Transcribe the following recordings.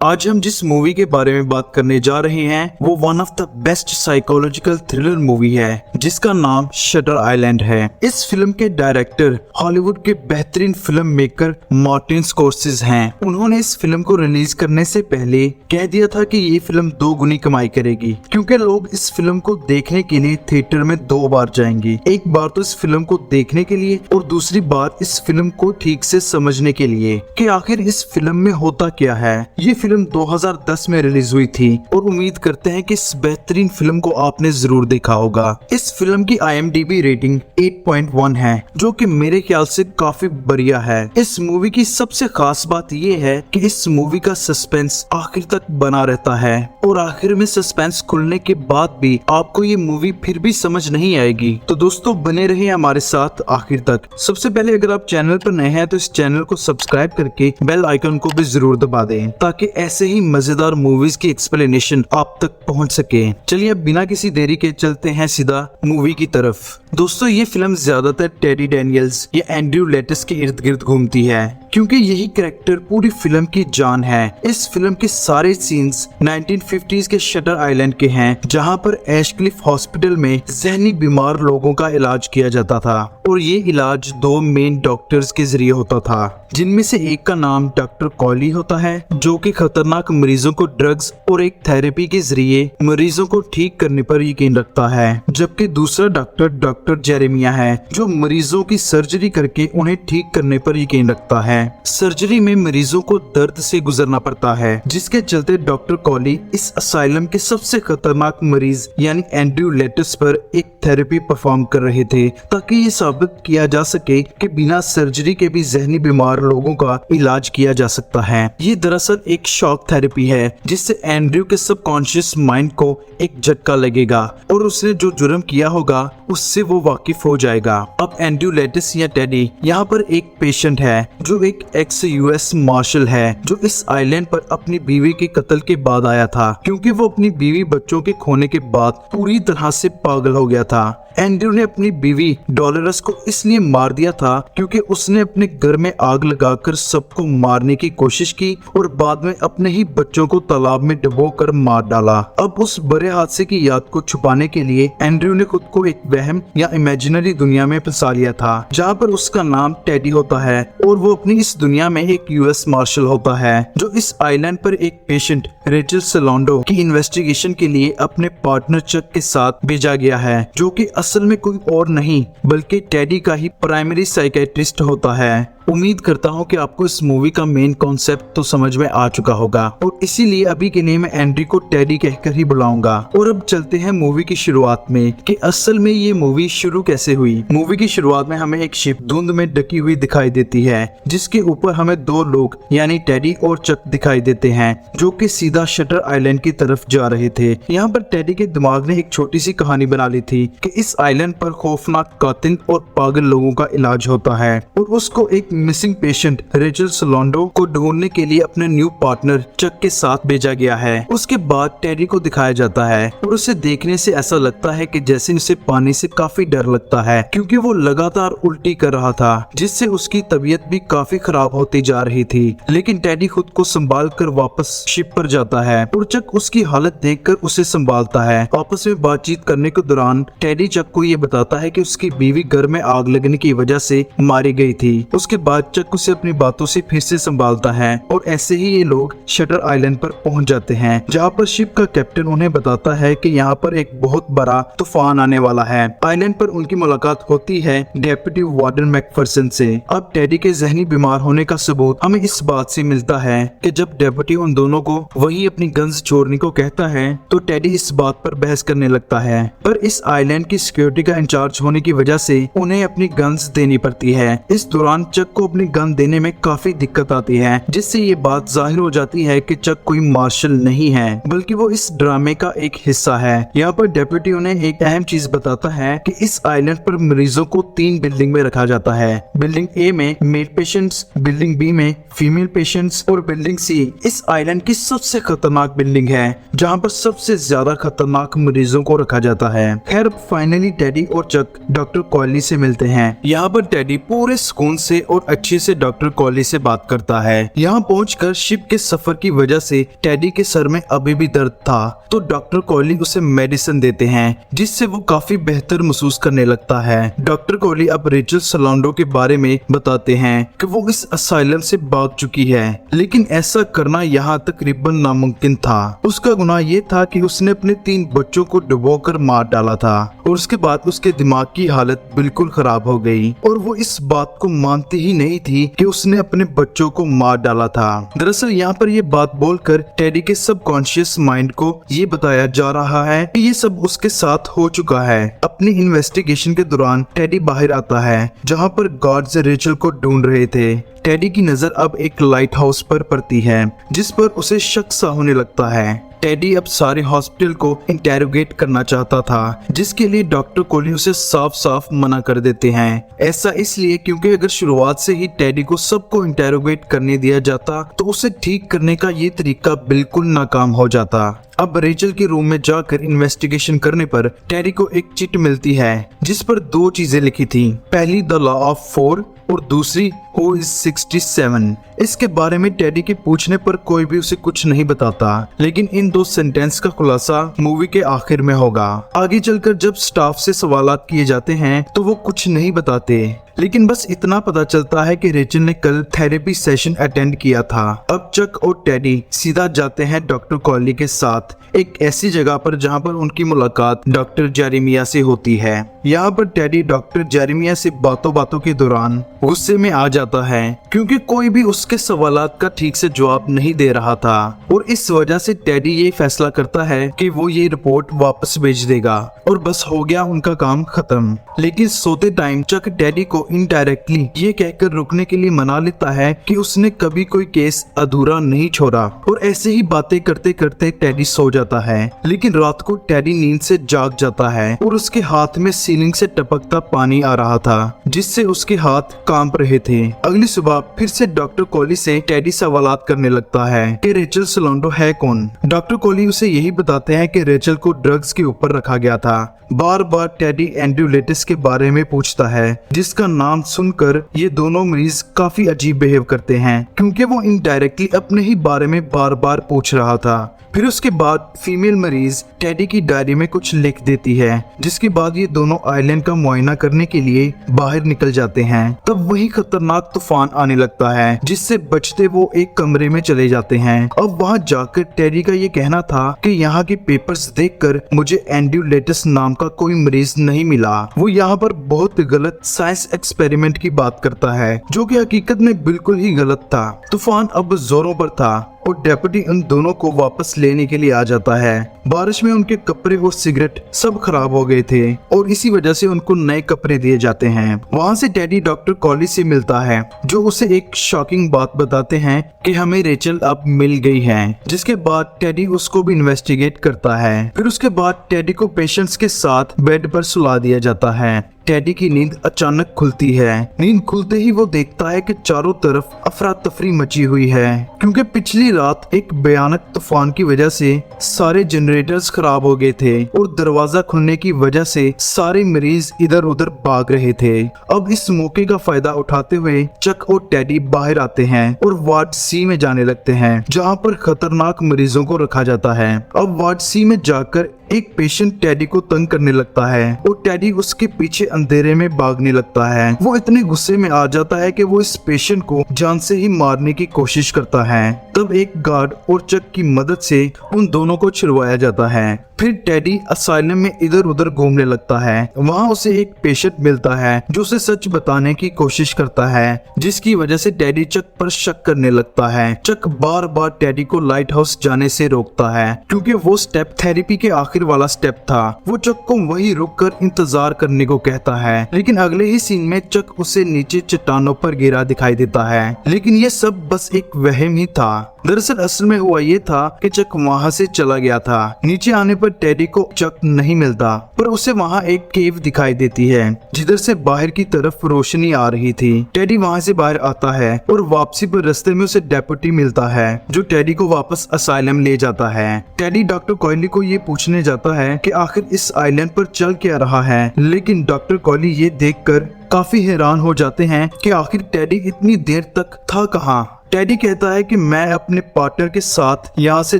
आज हम जिस मूवी के बारे में बात करने जा रहे हैं वो one of the best psychological thriller movie है जिसका नाम शटर आइलैंड है। इस फिल्म के डायरेक्टर हॉलीवुड के बेहतरीन फिल्म मेकर मार्टिन स्कॉर्सेज़ हैं। उन्होंने इस फिल्म को रिलीज करने से पहले कह दिया था कि ये फिल्म 2 गुनी कमाई करेगी क्योंकि लोग इस फिल्म को देखने के लिए थिएटर में 2 बार जाएंगे। एक बार तो इस फिल्म को देखने के लिए और दूसरी बार इस फिल्म को ठीक से समझने के लिए कि आखिर इस फिल्म में होता क्या है। ये फिल्म 2010 में रिलीज हुई थी और उम्मीद करते हैं कि इस बेहतरीन फिल्म को आपने जरूर देखा होगा। इस फिल्म की IMDb रेटिंग 8.1 है जो कि मेरे ख्याल से काफी बढ़िया है। इस मूवी की सबसे खास बात ये है कि इस मूवी का सस्पेंस आखिर तक बना रहता है और आखिर में सस्पेंस खुलने के बाद भी आपको ये मूवी फिर भी समझ नहीं आएगी। तो दोस्तों बने रहिए हमारे साथ आखिर तक। सबसे पहले अगर आप चैनल पर नए हैं तो इस चैनल को सब्सक्राइब करके बेल आइकन को भी जरूर दबा दें ताकि ऐसे ही मजेदार मूवीज की एक्सप्लेनेशन आप तक पहुंच सके। चलिए अब बिना किसी देरी के चलते हैं सीधा मूवी की तरफ। दोस्तों ये फिल्म ज्यादातर टेडी डेनियल्स या एंड्रयू लेटिस के इर्द गिर्द घूमती है क्योंकि यही कैरेक्टर पूरी फिल्म की जान है। इस फिल्म के सारे सीन्स 1950s के शटर आइलैंड के हैं जहां पर एशक्लिफ हॉस्पिटल में जहनी बीमार लोगों का इलाज किया जाता था और ये इलाज 2 मेन डॉक्टर्स के जरिए होता था जिनमें से एक का नाम डॉक्टर कॉली होता है जो कि खतरनाक मरीजों को ड्रग्स और एक थेरेपी के जरिए मरीजों को ठीक करने पर यकीन रखता है, जबकि दूसरा डॉक्टर जेरेमिया है जो मरीजों की सर्जरी करके उन्हें ठीक करने पर यकीन रखता है। सर्जरी में मरीजों को दर्द से गुजरना पड़ता है जिसके चलते डॉक्टर कॉली इस असाइलम के सबसे खतरनाक मरीज यानी एंड्रयू लेटिस पर एक थेरेपी परफॉर्म कर रहे थे ताकि ये साबित किया जा सके कि बिना सर्जरी के भी जहनी बीमार लोगों का इलाज किया जा सकता है। ये दरअसल एक शॉक थेरेपी है जिससे एंड्रयू के सबकॉन्शियस माइंड को एक झटका लगेगा और उसने जो जुर्म किया होगा उससे वो वाकिफ हो जाएगा। अब एंड्रयू लेटिस या टेडी यहाँ पर एक पेशेंट है जो एक एक्स US मार्शल है जो इस आइलैंड पर अपनी बीवी के कत्ल के बाद आया था क्योंकि वो अपनी बीवी बच्चों के खोने के बाद पूरी तरह से पागल हो गया था। एंड्रयू ने अपनी बीवी डॉलरस को इसलिए मार दिया था क्योंकि उसने अपने घर में आग लगाकर सबको मारने की कोशिश की और बाद में अपने ही बच्चों को तालाब में डुबोकर मार डाला। अब उस बड़े हादसे की याद को छुपाने के लिए एंड्रयू ने खुद को एक वहम या इमेजिनरी दुनिया में फंसा लिया था जहाँ पर उसका नाम टेडी होता है और वो अपनी इस दुनिया में एक US मार्शल होता है जो इस आइलैंड पर एक पेशेंट रेचल सलोंडो की इन्वेस्टिगेशन के लिए अपने पार्टनर चक के साथ भेजा गया है जो कि असल में कोई और नहीं बल्कि टेडी का ही प्राइमरी साइकेट्रिस्ट होता है। उम्मीद करता हूँ कि आपको इस मूवी का मेन कॉन्सेप्ट तो समझ में आ चुका होगा और इसीलिए अभी के लिए मैं एंड्री को टेडी कहकर ही बुलाऊंगा। और अब चलते हैं मूवी की शुरुआत में कि असल में ये मूवी शुरू कैसे हुई। मूवी की शुरुआत में हमें एक शिप धुंध में ढकी हुई दिखाई देती है जिसके ऊपर हमें 2 लोग यानी टेडी और चक दिखाई देते हैं जो कि सीधा शटर आइलैंड की तरफ जा रहे थे। यहाँ पर टेडी के दिमाग ने एक छोटी सी कहानी बना ली थी कि इस आइलैंड पर खौफनाक कातिल और पागल लोगों का इलाज होता है और उसको एक मिसिंग पेशेंट रेचल सलोंडो को ढूंढने के लिए अपने न्यू पार्टनर चक के साथ भेजा गया है। उसके बाद टेडी को दिखाया जाता है और उसे देखने से ऐसा लगता है कि जैसे उसे पानी से काफी डर लगता है क्योंकि वो लगातार उल्टी कर रहा था जिससे उसकी तबीयत भी काफी खराब होती जा रही थी। लेकिन टेडी खुद को संभाल कर वापस शिप पर जाता है और चक उसकी हालत देखकर उसे संभालता है। आपस में बातचीत करने के दौरान टेडी चक को ये बताता है कि उसकी बीवी घर में आग लगने की वजह से मारी गई थी। उसके बाद चक उसे अपनी बातों से फिर से संभालता है और ऐसे ही ये लोग शटर आइलैंड पर पहुंच जाते हैं जहां पर शिप का कैप्टन उन्हें बताता है कि यहाँ पर एक बहुत बड़ा तूफान आने वाला है। आइलैंड पर उनकी मुलाकात होती है डेप्यूटी वार्डन मैकफरसन से। अब टेडी के जहनी बीमार होने का सबूत हमें इस बात से मिलता है कि जब डेप्यूटी उन दोनों को वही अपनी गन्स छोड़ने को कहता है तो टेडी इस बात पर बहस करने लगता है, पर इस आइलैंड की सिक्योरिटी का इंचार्ज होने की वजह से उन्हें अपनी गन्स देनी पड़ती है। इस दौरान चक को अपनी गन देने में काफी दिक्कत आती है जिससे ये बात जाहिर हो जाती है कि चक कोई मार्शल नहीं है बल्कि वो इस ड्रामे का एक हिस्सा है। यहाँ पर डेप्यूटी उन्हें एक अहम चीज बताता है कि इस आइलैंड पर मरीजों को 3 बिल्डिंग में रखा जाता है। बिल्डिंग A में मेल पेशेंट्स, बिल्डिंग B में फीमेल पेशेंट्स और बिल्डिंग C इस आइलैंड की सबसे सबसे खतरनाक बिल्डिंग है जहाँ पर सबसे ज्यादा खतरनाक मरीजों को रखा जाता है। खैर फाइनली टेडी और चक डॉक्टर कॉली से मिलते हैं। यहाँ पर टेडी पूरे सुकून से और अच्छे से डॉक्टर कॉली से बात करता है। यहाँ पहुंचकर शिप के सफर की वजह से टेडी के सर में अभी भी दर्द था, तो डॉक्टर कॉली उसे मेडिसिन देते हैं जिससे वो काफी बेहतर महसूस करने लगता है। डॉक्टर कॉली अब रेचल सलोंडो के बारे में बताते हैं कि वो इस असाइलम से भाग चुकी है, लेकिन ऐसा करना यहाँ तकरीबन नामुमकिन था। उसका गुनाह ये था कि उसने अपने 3 बच्चों को डुबोकर मार डाला था और उसके बाद उसके दिमाग की हालत बिल्कुल खराब हो गई और वो इस बात को मानती ही नहीं थी कि उसने अपने बच्चों को मार डाला था। दरअसल यहाँ पर ये बात बोलकर टेडी के सबकॉन्शियस माइंड को ये बताया जा रहा है कि ये सब उसके साथ हो चुका है। अपनी इन्वेस्टिगेशन के दौरान टेडी बाहर आता है जहाँ पर गार्ड्स रेचल को ढूंढ रहे थे। टेडी की नजर अब एक लाइट हाउस पर पड़ती है जिस पर उसे शक सा होने लगता है। टेडी अब सारे हॉस्पिटल को इंटेरोगेट करना चाहता था, जिसके लिए डॉक्टर कोली उसे साफ साफ मना कर देते हैं। ऐसा इसलिए क्योंकि अगर शुरुआत से ही टेडी को सबको इंटेरोगेट करने दिया जाता तो उसे ठीक करने का ये तरीका बिल्कुल नाकाम हो जाता। अब रेचल के रूम में जाकर इन्वेस्टिगेशन करने पर टेडी को एक चिट मिलती है जिस पर 2 चीजें लिखी थी। पहली द लॉ ऑफ 4 और दूसरी Who is 67। इसके बारे में टेडी के पूछने पर कोई भी उसे कुछ नहीं बताता, लेकिन इन 2 सेंटेंस का खुलासा मूवी के आखिर में होगा। आगे चलकर जब स्टाफ से सवालात किए जाते हैं तो वो कुछ नहीं बताते, लेकिन बस इतना पता चलता है कि रेचल ने कल थेरेपी सेशन अटेंड किया था। अब चक और टेडी सीधा जाते हैं डॉक्टर कॉली के साथ एक ऐसी जगह पर जहां पर उनकी मुलाकात डॉक्टर जेरेमिया से होती है। यहाँ पर टेडी डॉक्टर जेरेमिया से बातों बातों के दौरान गुस्से में आ जाता है क्योंकि कोई भी उसके सवालात का ठीक से जवाब नहीं दे रहा था और इस वजह से टेडी ये फैसला करता है कि वो ये रिपोर्ट वापस भेज देगा और बस हो गया उनका काम खत्म। लेकिन सोते टाइम चक टेडी को इनडायरेक्टली ये कहकर रुकने के लिए मना लेता है कि उसने कभी कोई केस अधूरा नहीं छोड़ा और ऐसे ही बातें करते करते टेडी सो जाता है। लेकिन रात को टेडी नींद से जाग जाता है और उसके हाथ में सीलिंग से टपकता पानी आ रहा था जिससे उसके हाथ कांप रहे थे। अगली सुबह फिर से डॉक्टर कोली से टेडी सवालात करने लगता है कि रेचल सलोंडो है कौन। डॉक्टर कोली उसे यही बताते हैं कि रेचल को ड्रग्स के ऊपर रखा गया था। बार बार टेडी एंड्यूलेटिस के बारे में पूछता है जिसका नाम सुनकर ये दोनों मरीज काफी अजीब बिहेव करते हैं क्योंकि वो इनडायरेक्टली अपने ही बारे में बार बार पूछ रहा था। फिर उसके बाद फीमेल मरीज टेडी की डायरी में कुछ लिख देती है जिसके बाद ये दोनों आइलैंड का मुआयना करने के लिए बाहर निकल जाते हैं। तब वही खतरनाक तूफान आने लगता है जिससे बचते वो एक कमरे में चले जाते हैं। अब वहाँ जाकर टेडी का ये कहना था कि यहाँ के पेपर्स देखकर मुझे एंड्यूलेटिस नाम का कोई मरीज नहीं मिला। वो यहाँ पर बहुत गलत साइंस एक्सपेरिमेंट की बात करता है जो कि हकीकत में बिल्कुल ही गलत था। तूफान अब जोरों पर था और डेप्यूटी उन दोनों को वापस लेने के लिए आ जाता है। बारिश में उनके कपड़े और सिगरेट सब खराब हो गए थे और इसी वजह से उनको नए कपड़े दिए जाते हैं। वहाँ से टेडी डॉक्टर कॉली से मिलता है जो उसे एक शॉकिंग बात बताते हैं कि हमें रेचल अब मिल गई है, जिसके बाद टेडी उसको भी इन्वेस्टिगेट करता है। फिर उसके बाद टेडी को पेशेंट्स के साथ बेड पर सुला दिया जाता है। टेडी की नींद अचानक खुलती है। नींद खुलते ही वो देखता है कि चारों तरफ अफरा तफरी मची हुई है क्योंकि पिछली रात एक भयानक तूफान की वजह से सारे जनरेटर्स खराब हो गए थे और दरवाजा खुलने की वजह से सारे मरीज इधर उधर भाग रहे थे। अब इस मौके का फायदा उठाते हुए चक और टेडी बाहर आते हैं और वार्ड सी में जाने लगते हैं जहाँ पर खतरनाक मरीजों को रखा जाता है। अब वार्ड सी में जाकर एक पेशेंट टेडी को तंग करने लगता है और टेडी उसके पीछे अंधेरे में भागने लगता है। वो इतने गुस्से में आ जाता है कि वो इस पेशेंट को जान से ही मारने की कोशिश करता है। तब एक गार्ड और चक की मदद से उन दोनों को छुड़वाया जाता है। फिर टेडी असाइलम में इधर उधर घूमने लगता है। वहाँ उसे एक पेशेंट मिलता है जो उसे सच बताने की कोशिश करता है, जिसकी वजह से टेडी चक पर शक करने लगता है। चक बार बार टेडी को लाइट हाउस जाने से रोकता है क्योंकि वो स्टेप थेरेपी के आखिरी आखिर वाला स्टेप था। वो चक को वहीं रुककर इंतजार करने को कहता है, लेकिन अगले ही सीन में चक उसे नीचे चट्टानों पर गिरा दिखाई देता है। लेकिन ये सब बस एक वहम ही था। दरअसल असल में हुआ ये था कि चक वहाँ से चला गया था। नीचे आने पर टेडी को चक नहीं मिलता, पर उसे वहाँ एक केव दिखाई देती है जिधर से बाहर की तरफ रोशनी आ रही थी। टेडी वहाँ से बाहर आता है और वापसी पर रास्ते में उसे डेप्यूटी मिलता है जो टेडी को वापस असाइलम ले जाता है। टेडी डॉक्टर कॉयली को ये पूछने जाता है कि आखिर इस आइलैंड पर चल क्या रहा है, लेकिन डॉक्टर कॉयली ये देखकर काफी हैरान हो जाते हैं कि आखिर टेडी इतनी देर तक था कहाँ। टेडी कहता है कि मैं अपने पार्टनर के साथ यहाँ से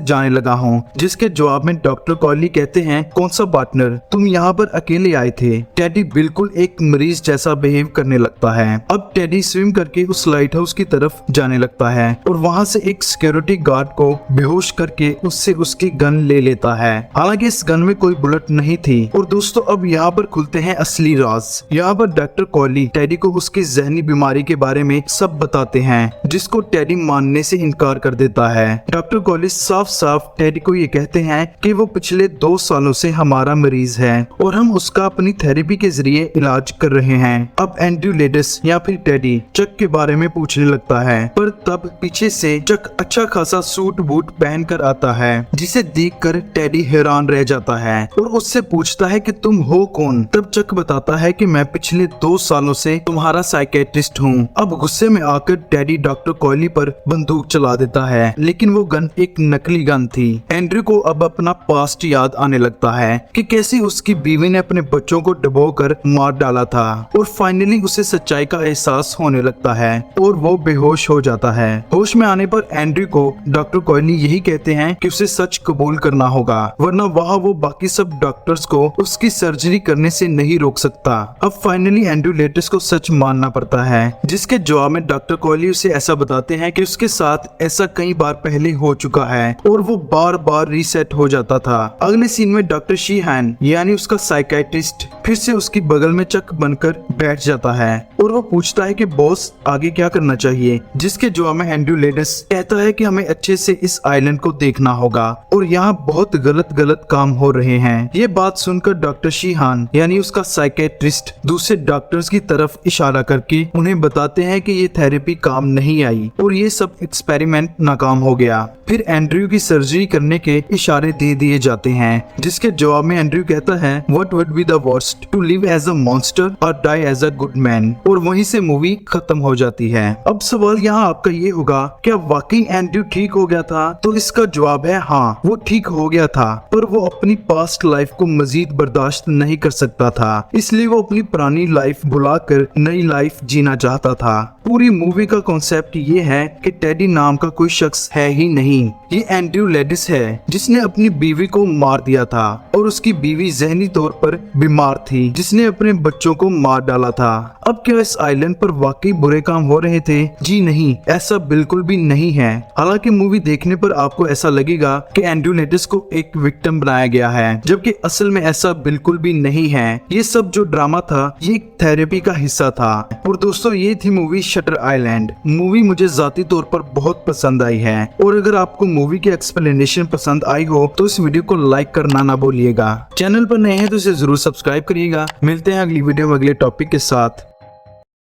जाने लगा हूँ, जिसके जवाब में डॉक्टर कॉयली कहते हैं, कौन सा पार्टनर, तुम यहाँ पर अकेले आए थे। टेडी बिल्कुल एक मरीज जैसा बिहेव करने लगता है। अब टेडी स्विम करके उस लाइट हाउस की तरफ जाने लगता है और वहाँ से एक सिक्योरिटी गार्ड को बेहोश करके उससे उसकी गन ले लेता है। हालांकि इस गन में कोई बुलेट नहीं थी। और दोस्तों अब यहाँ पर खुलते हैं असली राज। यहाँ पर डॉक्टर कॉयली टेडी को उसकी जहनी बीमारी के बारे में सब बताते हैं, जिसको टेडी मानने से इनकार कर देता है। डॉक्टर कॉयली साफ साफ टेडी को ये कहते हैं कि वो पिछले 2 सालों से हमारा मरीज है और हम उसका अपनी थेरेपी के जरिए इलाज कर रहे हैं। अब एंड्रयू लेडिस या फिर टेडी चक के बारे में पूछने लगता है, पर तब पीछे से चक अच्छा खासा सूट बूट पहन कर आता है, जिसे देखकर टेडी हैरान रह जाता है और उससे पूछता है कि तुम हो कौन। तब चक बताता है कि मैं पिछले 2 सालों से तुम्हारा साइकेट्रिस्ट हूँ। अब गुस्से में आकर टेडी डॉक्टर कॉयली पर बंदूक चला देता है, लेकिन वो गन एक नकली गन थी। एंड्रयू को अब अपना पास्ट याद आने लगता है कि कैसे उसकी बीवी ने अपने बच्चों को डुबोकर मार डाला था और फाइनली उसे सच्चाई का एहसास होने लगता है और वो बेहोश हो जाता है। होश में आने पर एंड्रयू को डॉक्टर कॉयली यही कहते हैं कि उसे सच कबूल करना होगा, वरना वहाँ वो बाकी सब डॉक्टर्स को उसकी सर्जरी करने से नहीं रोक सकता। अब फाइनली एंड्रयू लेटिस को सच मानना पड़ता है, जिसके जवाब में डॉक्टर कॉयली उसे ऐसा बताते हैं कि उसके साथ ऐसा कई बार पहले हो चुका है और वो बार बार रीसेट हो जाता था। अगले सीन में डॉक्टर शीहान यानी उसका साइकेट्रिस्ट फिर से उसकी बगल में चक बनकर बैठ जाता है और वो पूछता है कि बॉस आगे क्या करना चाहिए, जिसके जवाब में एंड्रयू लेटिस कहता है कि हमें अच्छे से इस आइलैंड को देखना होगा और यहाँ बहुत गलत काम हो रहे हैं। ये बात सुनकर डॉक्टर शीहान यानी उसका साइकेट्रिस्ट दूसरे डॉक्टर्स की तरफ इशारा करके उन्हें बताते हैं कि ये थेरेपी काम नहीं आई और ये सब एक्सपेरिमेंट नाकाम हो गया। फिर एंड्रयू की सर्जरी करने के इशारे दे दिए जाते हैं, जिसके जवाब में एंड्रयू कहता है what would be the worst, to live as a monster और die as a good man. और वहीं से मूवी खत्म हो जाती है। अब सवाल यहाँ आपका ये होगा, क्या वाकई एंड्रयू ठीक हो गया था? तो इसका जवाब है हाँ, वो ठीक हो गया था, पर वो अपनी पास्ट लाइफ को मजीद बर्दाश्त नहीं कर सकता था, इसलिए वो अपनी पुरानी लाइफ भुलाकर नई लाइफ जीना चाहता था। पूरी मूवी का कॉन्सेप्ट ये है कि टेडी नाम का कोई शख्स है ही नहीं, ये एंड्रयू लेडिस है जिसने अपनी बीवी को मार दिया था और उसकी बीवी जहनी तौर पर बीमार थी, जिसने अपने बच्चों को मार डाला था। अब क्या इस आइलैंड पर वाकई बुरे काम हो रहे थे? जी नहीं, ऐसा बिल्कुल भी नहीं है। हालांकि मूवी देखने पर आपको ऐसा लगेगा कि एंड्रयू लेडिस को एक विक्टिम बनाया गया है, जबकि असल में ऐसा बिल्कुल भी नहीं है। ये सब जो ड्रामा था ये एक थेरेपी का हिस्सा था। और दोस्तों ये थी मूवी शटर आइलैंड। मूवी मुझे जाती तौर पर बहुत पसंद आई है और अगर आपको मूवी की एक्सप्लेनेशन पसंद आई हो तो इस वीडियो को लाइक करना ना भूलिएगा। चैनल पर नए हैं तो इसे जरूर सब्सक्राइब करिएगा। मिलते हैं अगली वीडियो में अगले टॉपिक के साथ।